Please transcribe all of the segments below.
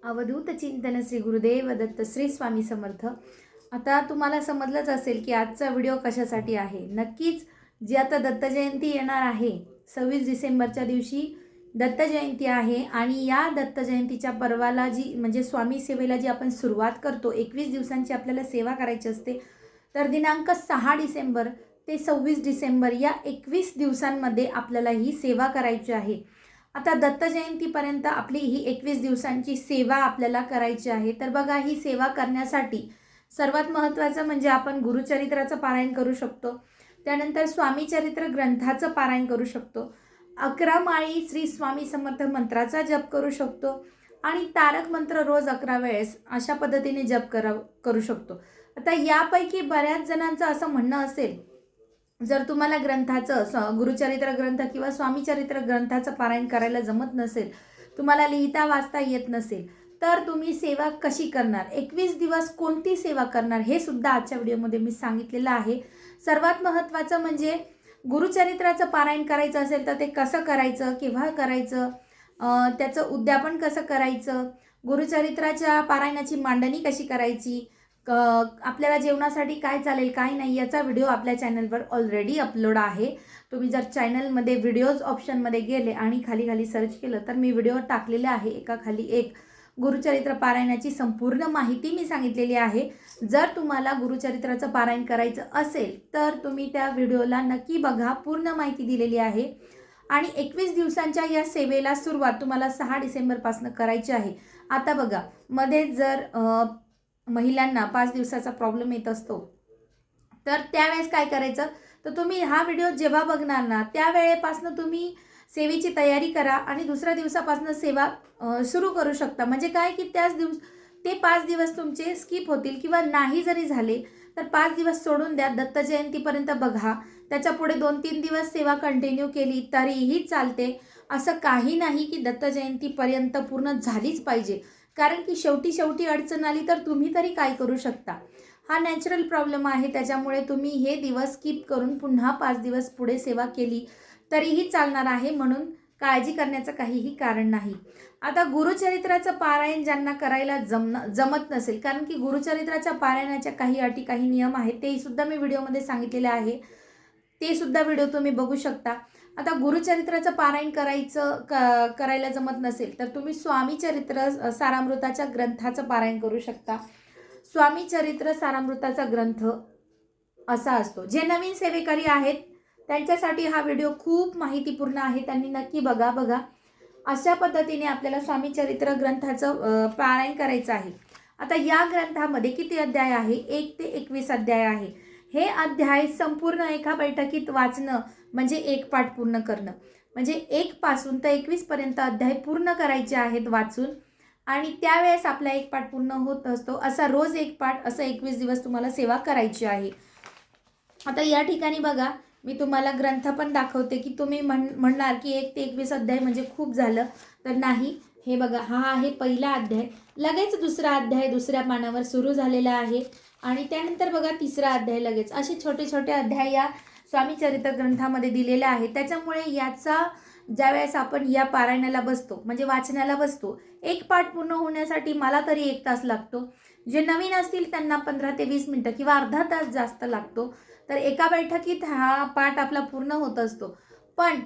अवधूत चिंतन श्री गुरुदेव दत्त श्री स्वामी समर्थ। आता तुम्हाला समजलंच असेल की आजचा व्हिडिओ कशासाठी आहे। नक्कीच जी आता दत्त जयंती येणार आहे 26 डिसेंबरच्या दिवशी दत्त जयंती आहे आणि या दत्त जयंतीच्या पर्वाला जी म्हणजे स्वामी सेवेला जी आपण सुरुवात करतो 21 दिवसांची आपल्याला सेवा करायची असते। तर दिनांक 6 डिसेंबर ते 26 डिसेंबर या 21 दिवसांमध्ये आपल्याला ही सेवा करायची आहे। आता दत्त जयंतीपर्यंत आपली ही 21 दिवसांची सेवा आपल्याला करायची आहे। तर बघा, ही सेवा करण्यासाठी सर्वात महत्त्वाचं म्हणजे आपण गुरुचरित्राचं पारायण करू शकतो, त्यानंतर स्वामी चरित्र ग्रंथाचं पारायण करू शकतो, 11 माळी श्री स्वामी समर्थ मंत्राचा जप करू शकतो आणि तारक मंत्र रोज 11 वेळेस अशा पद्धतीने जप करू शकतो। आता यापैकी बऱ्याच जणांचं असं म्हणणं असेल, जर तुम्हाला ग्रंथाचं गुरुचरित्र ग्रंथ किंवा स्वामी चरित्र ग्रंथाचं पारायण करायला जमत नसेल, तुम्हाला लिहिता वाचता येत नसेल, तर तुम्ही सेवा कशी करणार, 21 दिवस कोणती सेवा करणार, हे सुद्धा आजच्या व्हिडिओमध्ये मी सांगितलेलं आहे। सर्वात महत्त्वाचं म्हणजे गुरुचरित्राचं पारायण करायचं असेल तर ते कसं करायचं, केव्हा करायचं, त्याचं उद्यापन कसं करायचं, गुरुचरित्राच्या पारायणाची मांडणी कशी करायची, आपल्याला जेवणासाठी काय चालेल काय नाही, याचा व्हिडिओ आपल्या चॅनलवर ऑलरेडी अपलोड आहे। तुम्ही जर चॅनलमध्ये व्हिडिओज ऑप्शनमध्ये गेले आणि खाली खाली सर्च केलं तर मी व्हिडिओ टाकलेले आहे, एका खाली एक गुरुचरित्र पारायणाची संपूर्ण माहिती मी सांगितलेली आहे। जर तुम्हाला गुरुचरित्राचं पारायण करायचं असेल तर तुम्ही त्या व्हिडिओला नक्की बघा, पूर्ण माहिती दिलेली आहे। आणि 21 दिवसांच्या या सेवेला सुरुवात तुम्हाला 6 डिसेंबरपासून करायची आहे। आता बघा, मध्ये जर महिलांना 5 दिवसाचा प्रॉब्लेम येत असतो, तर त्यावेळेस काय करायचं, तर तुम्ही हा व्हिडिओ जेव्हा बघणार ना त्यावेळेपासून तुम्ही सेवेची तयारी करा आणि दुसऱ्या दिवसापासून सेवा सुरू करू शकता। म्हणजे काय की ते 5 दिवस तुमचे स्किप होतील किंवा नाही जरी झाले तर 5 दिवस सोडून द्या, दत्त जयंतीपर्यंत बघा, त्याच्या पुढे 2-3 दिवस सेवा कंटिन्यू केली तरीही चालते। असं काही नाही की दत्त जयंतीपर्यंत पूर्ण झालीच पाहिजे, कारण की शेवटी अडचण आली तर तुम्ही तरी काय करू शकता। हा नॅचरल प्रॉब्लेम आहे, त्याच्यामुळे तुम्ही हे दिवस स्किप करून पुन्हा 5 दिवस पुढे सेवा केली तरीही चालणार आहे, म्हणून काळजी करण्याचं काहीही कारण नाही। आता गुरुचरित्राचं पारायण ज्यांना करायला जमत नसेल, कारण की गुरुचरित्राच्या पारायणाच्या काही अटी काही नियम आहेत, ते सुद्धा मी व्हिडिओमध्ये सांगितलेले आहे, ते सुद्धा व्हिडिओ तुम्ही बघू शकता। आता गुरुचरित्राचं पारायण करायला जमत नसेल तर तुम्ही स्वामी चरित्र सारामृताच्या ग्रंथाचं पारायण करू शकता। स्वामी चरित्र सारामृताचा ग्रंथ असा असतो, जे नवीन सेवेकरी आहेत त्यांच्यासाठी हा व्हिडिओ खूप माहितीपूर्ण आहे, त्यांनी नक्की बघा। अशा पद्धतीने आपल्याला स्वामी चरित्र ग्रंथाचं पारायण करायचं आहे। आता या ग्रंथामध्ये किती अध्याय आहे, 1 ते 21 अध्याय आहे। हे अध्याय संपूर्ण एका बैठकीत वाचणं म्हणजे एक पाठ पूर्ण करणं, म्हणजे 1 पासून तर 21 पर्यंत अध्याय पूर्ण करायचे आहेत वाचून, आणि त्यावेळेस आपला एक पाठ पूर्ण होत असतो। असा रोज एक पाठ, असं 21 दिवस तुम्हाला सेवा करायची आहे। आता या ठिकाणी बघा, मी तुम्हाला ग्रंथ पण दाखवते की तुम्ही म्हणणार की 1 ते 21 अध्याय म्हणजे खूप झालं, तर नाही। हे बघा, हा आहे पहिला अध्याय, लगेच दुसरा अध्याय दुसऱ्या पानावर सुरू झालेला आहे आणि त्यानंतर बघा तिसरा अध्याय लगेच, असे छोटे छोटे अध्याय या स्वामी चरित्र ग्रंथामध्ये दिलेले आहे। त्याच्यामुळे याचा ज्यावेळेस आपण या पारायणाला बसतो म्हणजे वाचनाला बसतो, एक पाठ पूर्ण होण्यासाठी मला तरी 1 तास लागतो, जे नवीन असतील त्यांना 15 ते 20 मिनिटं किंवा अर्धा तास जास्त लागतो। तर एका बैठकीत हा पाठ आपला पूर्ण होत असतो। पण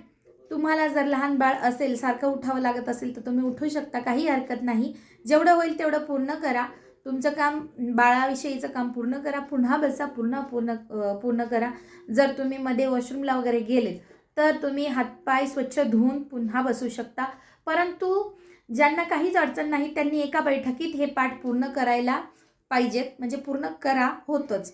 तुम्हाला जर लहान बाळ असेल, सारखं उठावं लागत असेल, तर तुम्ही उठू शकता, काही हरकत नाही। जेवढं होईल तेवढं पूर्ण करा, तुमचं काम बाळाविषयीचं काम पूर्ण करा, पुन्हा बसा, पूर्ण करा। जर तुम्ही मध्ये वॉशरूमला वगैरे गेलेत तर तुम्ही हातपाय स्वच्छ धुवून पुन्हा बसू शकता, परंतु ज्यांना काहीच अडचण नाही त्यांनी एका बैठकीत हे पाठ पूर्ण करायला पाहिजेत, म्हणजे पूर्ण करा, होतच।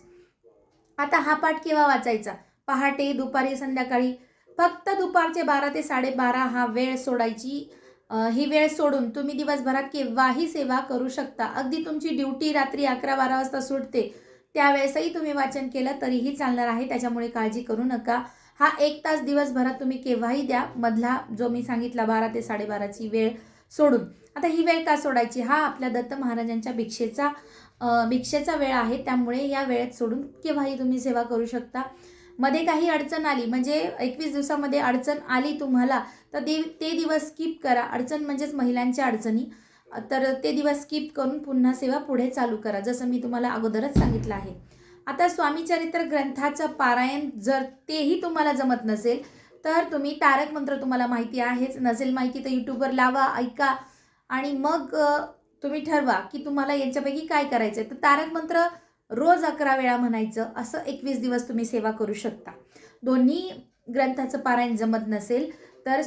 आता हा पाठ केव्हा वाचायचा, पहाटे, दुपारी, संध्याकाळी, फक्त दुपारचे 12 ते 12:30 हा वेळ सोडायची। ही वेळ सोडून तुम्ही दिवसभरात केव्हाही सेवा करू शकता। अगदी तुमची ड्युटी रात्री 11-12 वाजता सुटते, त्यावेळेसही तुम्ही वाचन केलं तरीही चालणार आहे, त्याच्यामुळे काळजी करू नका। हा 1 तास दिवसभरात तुम्ही केव्हाही द्या, मधला जो मी सांगितला 12 ते 12:30ची वेळ सोडून। आता ही वेळ का सोडायची, हा आपल्या दत्त महाराजांच्या भिक्षेचा वेळ आहे, त्यामुळे या वेळेत सोडून केव्हाही तुम्ही सेवा करू शकता। मध्ये काही अडचण आली, म्हणजे 21 दिवसामध्ये अडचण आली तुम्हाला, तर ते दिवस स्किप करा। अडचण म्हणजेच महिलांच्या अडचणी, तर ते दिवस स्किप करून पुन्हा सेवा पुढे चालू करा, जसं मी तुम्हाला अगोदरच सांगितलं आहे. आता स्वामी चरित्र ग्रंथाचं पारायण जर तेही तुम्हाला जमत नसेल तर तुम्ही तारक मंत्र, तुम्हाला माहिती आहेच, नसेल माहिती तर यूट्यूबवर लावा, ऐका आणि मग तुम्ही ठरवा की तुम्हाला यांच्यापैकी काय करायचं आहे. तर तारक मंत्र रोज 11 वेळा म्हणायचं, असं 21 दिवस तुम्ही सेवा करू शकता. दोन्ही ग्रंथाचं पारायण जमत नसेल तर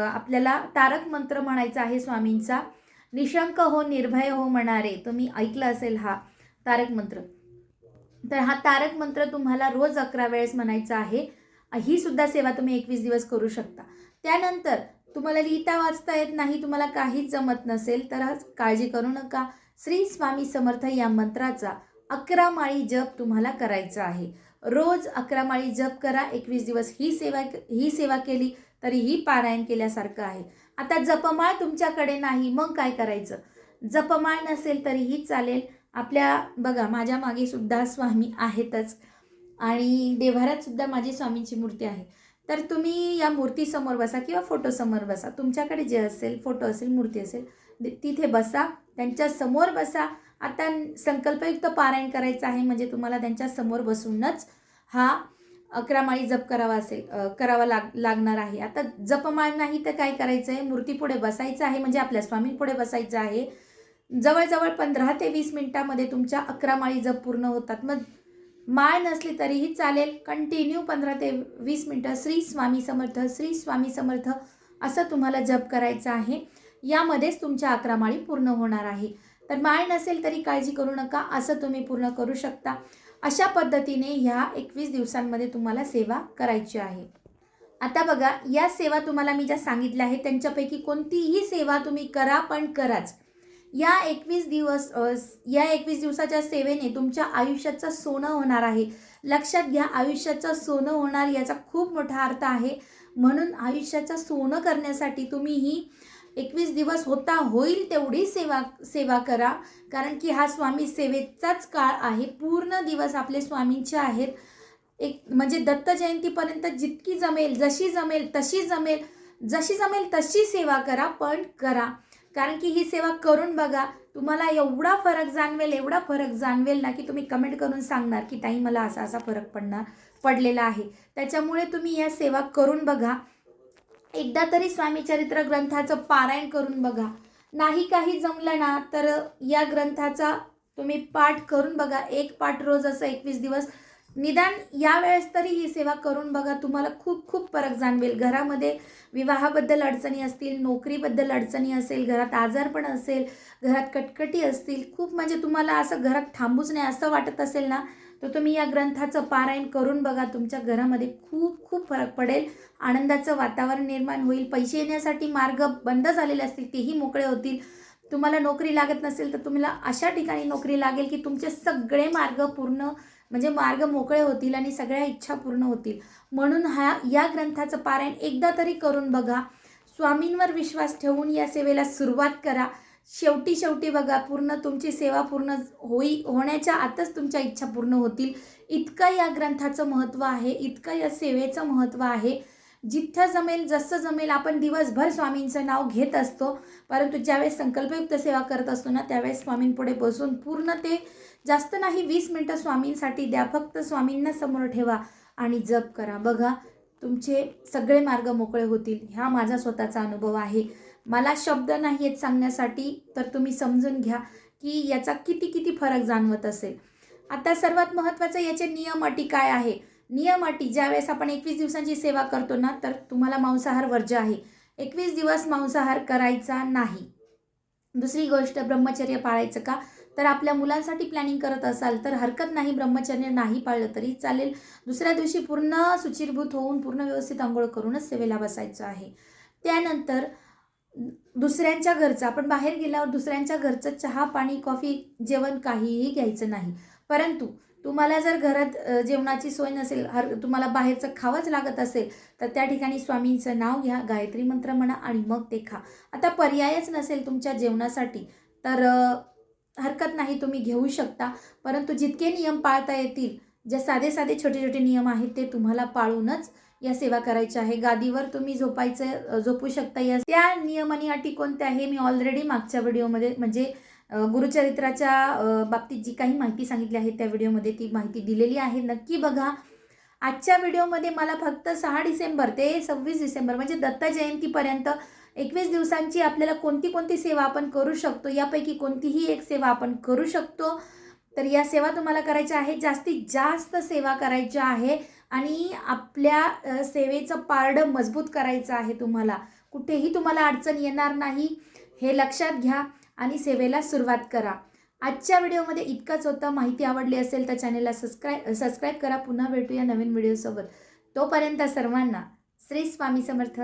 आपल्याला तारक मंत्र म्हणायचा आहे स्वामींचा, निशंक हो निर्भय हो म्हणणारे, तुम्ही ऐकलं असेल हा तारक मंत्र. तर हा तारक मंत्र तुम्हाला रोज 11 वेळेस म्हणायचा आहे. ही सुद्धा सेवा तुम्ही 21 दिवस करू शकता. त्यानंतर तुम्हाला लिहिता वाचता येत नाही, तुम्हाला काहीच जमत नसेल तर काळजी करू नका. श्री स्वामी समर्थ या मंत्राचा 11 माळी जप तुम्हाला करायचा आहे. रोज 11 माळी जप करा. 21 दिवस ही सेवा केली तरीही पारायण केल्यासारखं आहे. आता जपमाळ तुमच्याकडे नाही, मग काय करायचं? जपमाळ नसेल तरीही चालेल. आपल्या बघा, माझ्या मागे सुद्धा स्वामी आहेतच आणि देव्हाऱ्यात सुद्धा माझी स्वामींची मूर्ती आहे. तर तुम्ही या मूर्तीसमोर बसा किंवा फोटोसमोर बसा. तुमच्याकडे जे असेल, फोटो असेल, मूर्ती असेल, तिथे बसा, त्यांच्या समोर बसा. आता संकल्पयुक्त पारायण करायचं आहे म्हणजे तुम्हाला त्यांच्या समोर बसूनच हा 11 माळी जप करावा लागणार आहे. आता जपमाळ नाही तर काय करायचं आहे? मूर्तीपुढे बसायचं आहे, म्हणजे आपल्या स्वामींपुढे बसायचं आहे. जवळजवळ 15 ते 20 मिनिटामध्ये तुमच्या 11 माळी जप पूर्ण होतात. मग माळ नसली तरीही चालेल, कंटिन्यू 15 ते 20 मिनिटं श्री स्वामी समर्थ, श्री स्वामी समर्थ असं तुम्हाला जप करायचं आहे. यामध्येच तुमच्या 11 माळी पूर्ण होणार आहे. तर माळ नसेल तरी काळजी करू नका, असं तुम्ही पूर्ण करू शकता. अशा पद्धतीने ह्या 21 दिवसांमध्ये तुम्हाला सेवा करायची आहे. आता बघा, या सेवा तुम्हाला मी ज्या सांगितल्या आहेत त्यांच्यापैकी कोणतीही सेवा तुम्ही करा, पण कराच. या 21 दिवसाच्या सेवेने तुमच्या आयुष्याचं सोनं होणार आहे. लक्षात घ्या, आयुष्याचं सोनं होणार याचा खूप मोठा अर्थ आहे. म्हणून आयुष्याचं सोनं करण्यासाठी तुम्ही ही 21 दिवस होईल तेवढी सेवा करा. कारण की हा स्वामी सेवेचाच काळ आहे. पूर्ण दिवस आपले स्वामींचे आहेत. म्हणजे दत्त जयंतीपर्यंत जितकी जमेल, जशी जमेल तशी सेवा करा, पण करा. कारण की ही सेवा करून बघा, तुम्हाला एवढा फरक जाणवेल ना की तुम्ही कमेंट करून सांगणार की ताई मला असा फरक पडलेला आहे. त्याच्यामुळे तुम्ही या सेवा करून बघा. एकदा तरी स्वामी चरित्र ग्रंथाचं पारायण करून बघा. नाही काही जमलं ना तर या ग्रंथाचा तुम्ही पाठ करून बघा. एक पाठ रोज असं 21 दिवस निदान यावेळेस तरी ही सेवा करून बघा. तुम्हाला खूप खूप फरक जाणवेल. घरामध्ये विवाहाबद्दल अडचणी असतील, नोकरीबद्दल अडचणी असेल, घरात आजारपण असेल, घरात कटकटी असतील, खूप म्हणजे तुम्हाला असं घरात थांबूच नाही असं वाटत असेल ना, तर तुम्ही या ग्रंथाचं पारायण करून बघा. तुमच्या घरामध्ये खूप खूप फरक पडेल. आनंदाचं वातावरण निर्माण होईल. पैसे येण्यासाठी मार्ग बंद झालेले असतील तेही मोकळे होतील. तुम्हाला नोकरी लागत नसेल तर तुम्हाला अशा ठिकाणी नोकरी लागेल की तुमचे सगळे मार्ग मोकळे होतील आणि सगळ्या इच्छा पूर्ण होतील. म्हणून या ग्रंथाचं पारायण एकदा तरी करून बघा. स्वामींवर विश्वास ठेवून या सेवेला सुरुवात करा. शेवटी बघा, पूर्ण तुमची सेवा पूर्ण होण्याच्या आतच तुमच्या इच्छा पूर्ण होतील. इतकं या ग्रंथाचं महत्त्व आहे, इतकं या सेवेचं महत्त्व आहे. जिथं जमेल, जसं जमेल, आपण दिवसभर स्वामींचं नाव घेत असतो, परंतु ज्यावेळेस संकल्पयुक्त सेवा करत असतो ना, त्यावेळेस स्वामींपुढे बसून पूर्ण ते जास्त नाही 20 मिनिटं स्वामींसाठी द्या. फक्त स्वामींना समोर ठेवा आणि जप करा. बघा, तुमचे सगळे मार्ग मोकळे होतील. हा माझा स्वतःचा अनुभव आहे. मला शब्द नाही आहेत सांगण्यासाठी, तर तुम्ही समजून घ्या की याचा किती फरक जाणवत असेल. आता सर्वात महत्त्वाचं याचे नियम अटी काय आहे. नियम अटी, ज्यावेळेस आपण 21 दिवसांची सेवा करतो ना, तर तुम्हाला मांसाहार वर्ज्य आहे. 21 दिवस मांसाहार करायचा नाही. दुसरी गोष्ट, ब्रह्मचर्य पाळायचं का, तर आपल्या मुलांसाठी प्लॅनिंग करत असाल तर हरकत नाही, ब्रह्मचर्य नाही पाळलं तरी चालेल. दुसऱ्या दिवशी पूर्ण शुचिर्भूत होऊन पूर्ण व्यवस्थित आंघोळ करूनच सेवेला बसायचं आहे. त्यानंतर दुसऱ्यांच्या घरचं, आपण बाहेर गेल्यावर दुसऱ्यांच्या घरचं चहा, पाणी, कॉफी, जेवण काहीही घ्यायचं नाही. परंतु तुम्हाला जर घरात जेवणाची सोय नसेल, तुम्हाला बाहेरचं खावंच लागत असेल, तर त्या ठिकाणी स्वामींचं नाव घ्या, गायत्री मंत्र म्हणा आणि मग ते खा. आता पर्यायच नसेल तुमच्या जेवणासाठी तर हरकत नाही, तुम्ही घेऊ शकता. परंतु जितके नियम पाळता येतील, जे साधे छोटे नियम आहेत ते तुम्हाला पाळूनच या सेवा करायच्या आहे. गादीवर तुम्ही झोपू शकता. या त्या नियम आणि अटी कोणत्या आहे मी ऑलरेडी मागच्या व्हिडिओमध्ये म्हणजे गुरुचरित्राच्या बाबतीत जी काही माहिती सांगितली आहे त्या व्हिडिओमध्ये ती माहिती दिलेली आहे. नक्की बघा. आजच्या व्हिडिओमध्ये मला फक्त 6 डिसेंबर ते 26 डिसेंबर म्हणजे दत्त जयंतीपर्यंत 21 दिवसांची आपल्याला कोणती कोणती सेवा आपण करू शकतो, यापैकी कोणतीही एक सेवा आपण करू शकतो. तर या सेवा तुम्हाला करायच्या आहे. जास्तीत जास्त सेवा करायच्या आहे आणि आपल्या सेवेचं पारडं मजबूत करायचं आहे. कुठेही तुम्हाला अडचण येणार नाही हे लक्षात घ्या आणि सेवेला सुरुवात करा. आजच्या व्हिडिओमध्ये इतकंच होतं. माहिती आवडली असेल तर चॅनलला सबस्क्राईब करा. पुन्हा भेटूया नवीन व्हिडिओसोबत. तोपर्यंत सर्वांना श्री स्वामी समर्थ.